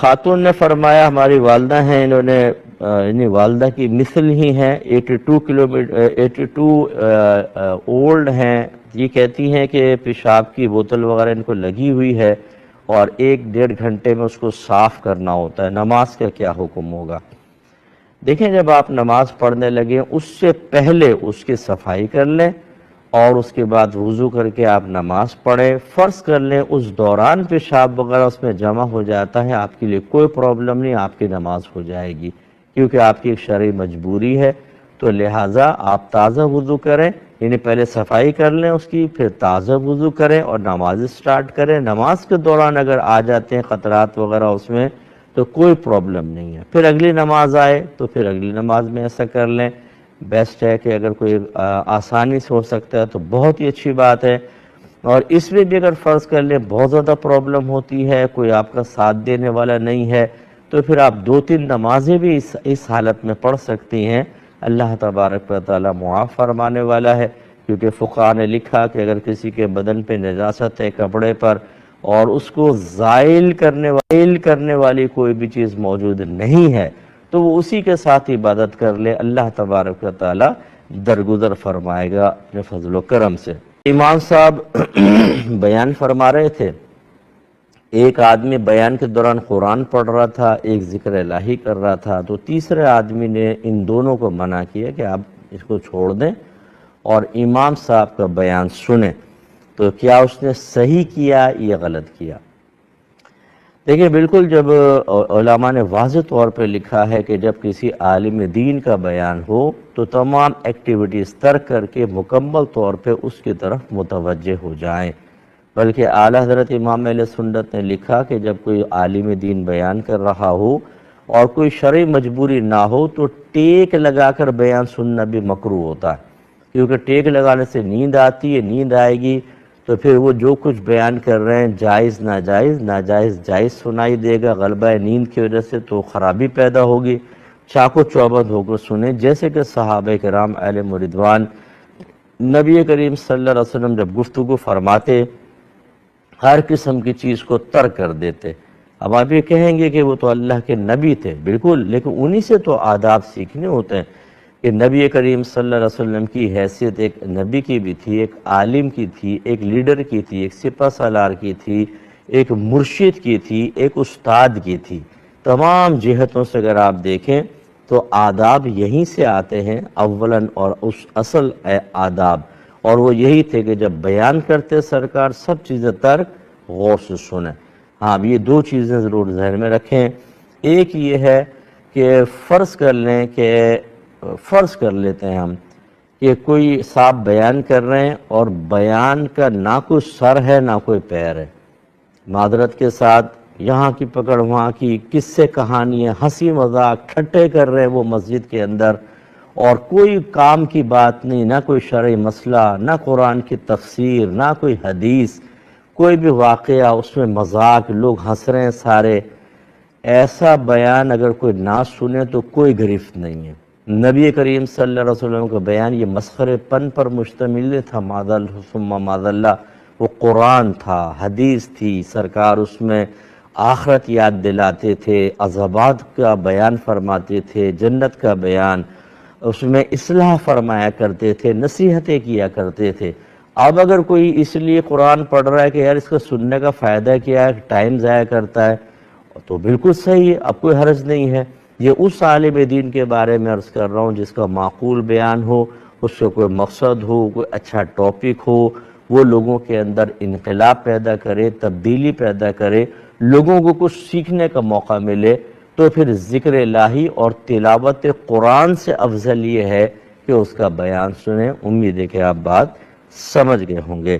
خاتون نے فرمایا ہماری والدہ ہیں، انہوں نے یعنی والدہ کی مثل ہی ہیں، 82 اولڈ ہیں، یہ کہتی ہیں کہ پیشاب کی بوتل وغیرہ ان کو لگی ہوئی ہے اور 1-1.5 گھنٹے میں اس کو صاف کرنا ہوتا ہے، نماز کا کیا حکم ہوگا؟ دیکھیں جب آپ نماز پڑھنے لگیں اس سے پہلے اس کی صفائی کر لیں اور اس کے بعد وضو کر کے آپ نماز پڑھیں۔ فرض کر لیں اس دوران پیشاب وغیرہ اس میں جمع ہو جاتا ہے، آپ کے لیے کوئی پرابلم نہیں، آپ کی نماز ہو جائے گی کیونکہ آپ کی ایک شرعی مجبوری ہے، تو لہٰذا آپ تازہ وضو کریں، یعنی پہلے صفائی کر لیں اس کی، پھر تازہ وضو کریں اور نماز سٹارٹ کریں۔ نماز کے دوران اگر آ جاتے ہیں قطرات وغیرہ اس میں تو کوئی پرابلم نہیں ہے، پھر اگلی نماز آئے تو پھر اگلی نماز میں ایسا کر لیں۔ بیسٹ ہے کہ اگر کوئی آسانی سے ہو سکتا ہے تو بہت ہی اچھی بات ہے، اور اس میں بھی اگر فرض کر لیں بہت زیادہ پرابلم ہوتی ہے، کوئی آپ کا ساتھ دینے والا نہیں ہے، تو پھر آپ 2-3 نمازیں بھی اس حالت میں پڑھ سکتی ہیں۔ اللہ تبارک و تعالیٰ معاف فرمانے والا ہے، کیونکہ فقہاء نے لکھا کہ اگر کسی کے بدن پہ نجاست ہے کپڑے پر اور اس کو زائل کرنے والی کوئی بھی چیز موجود نہیں ہے تو وہ اسی کے ساتھ عبادت کر لے، اللہ تبارک و تعالیٰ درگزر فرمائے گا اپنے فضل و کرم سے۔ امام صاحب بیان فرما رہے تھے، ایک آدمی بیان کے دوران قرآن پڑھ رہا تھا، ایک ذکر الہی کر رہا تھا، تو تیسرے آدمی نے ان دونوں کو منع کیا کہ آپ اس کو چھوڑ دیں اور امام صاحب کا بیان سنیں۔ تو کیا اس نے صحیح کیا یا غلط کیا؟ دیکھیں بالکل، جب علماء نے واضح طور پہ لکھا ہے کہ جب کسی عالم دین کا بیان ہو تو تمام ایکٹیویٹیز ترک کر کے مکمل طور پہ اس کی طرف متوجہ ہو جائیں، بلکہ اعلیٰ حضرت امام اہل سنت نے لکھا کہ جب کوئی عالم دین بیان کر رہا ہو اور کوئی شرعی مجبوری نہ ہو تو ٹیک لگا کر بیان سننا بھی مکروہ ہوتا ہے، کیونکہ ٹیک لگانے سے نیند آتی ہے، نیند آئے گی تو پھر وہ جو کچھ بیان کر رہے ہیں جائز ناجائز، ناجائز جائز سنائی دے گا، غلبہ نیند کی وجہ سے تو خرابی پیدا ہوگی۔ چاقو چوبند ہو کر سنیں، جیسے کہ صحابہ کرام علیہم رضوان نبی کریم صلی اللہ علیہ وسلم جب گفتگو فرماتے ہر قسم کی چیز کو ترک کر دیتے۔ اب آپ یہ کہیں گے کہ وہ تو اللہ کے نبی تھے، بالکل، لیکن انہی سے تو آداب سیکھنے ہوتے ہیں کہ نبی کریم صلی اللہ علیہ وسلم کی حیثیت ایک نبی کی بھی تھی، ایک عالم کی تھی، ایک لیڈر کی تھی، ایک سپہ سالار کی تھی، ایک مرشد کی تھی، ایک استاد کی تھی۔ تمام جہتوں سے اگر آپ دیکھیں تو آداب یہیں سے آتے ہیں اولاً، اور اس اصل آداب، اور وہ یہی تھے کہ جب بیان کرتے سرکار سب چیزیں ترک غور سے سنیں۔ ہاں یہ 2 چیزیں ضرور ذہن میں رکھیں، ایک یہ ہے کہ فرض کر لیتے ہیں ہم کہ کوئی صاحب بیان کر رہے ہیں اور بیان کا نہ کوئی سر ہے نہ کوئی پیر ہے، معذرت کے ساتھ یہاں کی پکڑ وہاں کی، قصے کہانیاں، ہنسی مذاق ٹھٹے کر رہے ہیں وہ مسجد کے اندر، اور کوئی کام کی بات نہیں، نہ کوئی شرعی مسئلہ، نہ قرآن کی تفسیر، نہ کوئی حدیث، کوئی بھی واقعہ، اس میں مذاق، لوگ ہنس رہے ہیں سارے۔ ایسا بیان اگر کوئی نہ سنے تو کوئی گرفت نہیں ہے۔ نبی کریم صلی اللہ علیہ وسلم کا بیان یہ مسخرے پن پر مشتمل تھا، معاذ اللہ، وہ قرآن تھا، حدیث تھی، سرکار اس میں آخرت یاد دلاتے تھے، عذابات کا بیان فرماتے تھے، جنت کا بیان، اس میں اصلاح فرمایا کرتے تھے، نصیحتیں کیا کرتے تھے۔ اب اگر کوئی اس لیے قرآن پڑھ رہا ہے کہ یار اس کا سننے کا فائدہ کیا ہے، ٹائم ضائع کرتا ہے، تو بالکل صحیح ہے، اب کوئی حرج نہیں ہے۔ یہ اس عالم دین کے بارے میں عرض کر رہا ہوں جس کا معقول بیان ہو، اس سے کوئی مقصد ہو، کوئی اچھا ٹاپک ہو، وہ لوگوں کے اندر انقلاب پیدا کرے، تبدیلی پیدا کرے، لوگوں کو کچھ سیکھنے کا موقع ملے، تو پھر ذکر الہی اور تلاوت قرآن سے افضل یہ ہے کہ اس کا بیان سنیں۔ امید ہے کہ آپ بات سمجھ گئے ہوں گے۔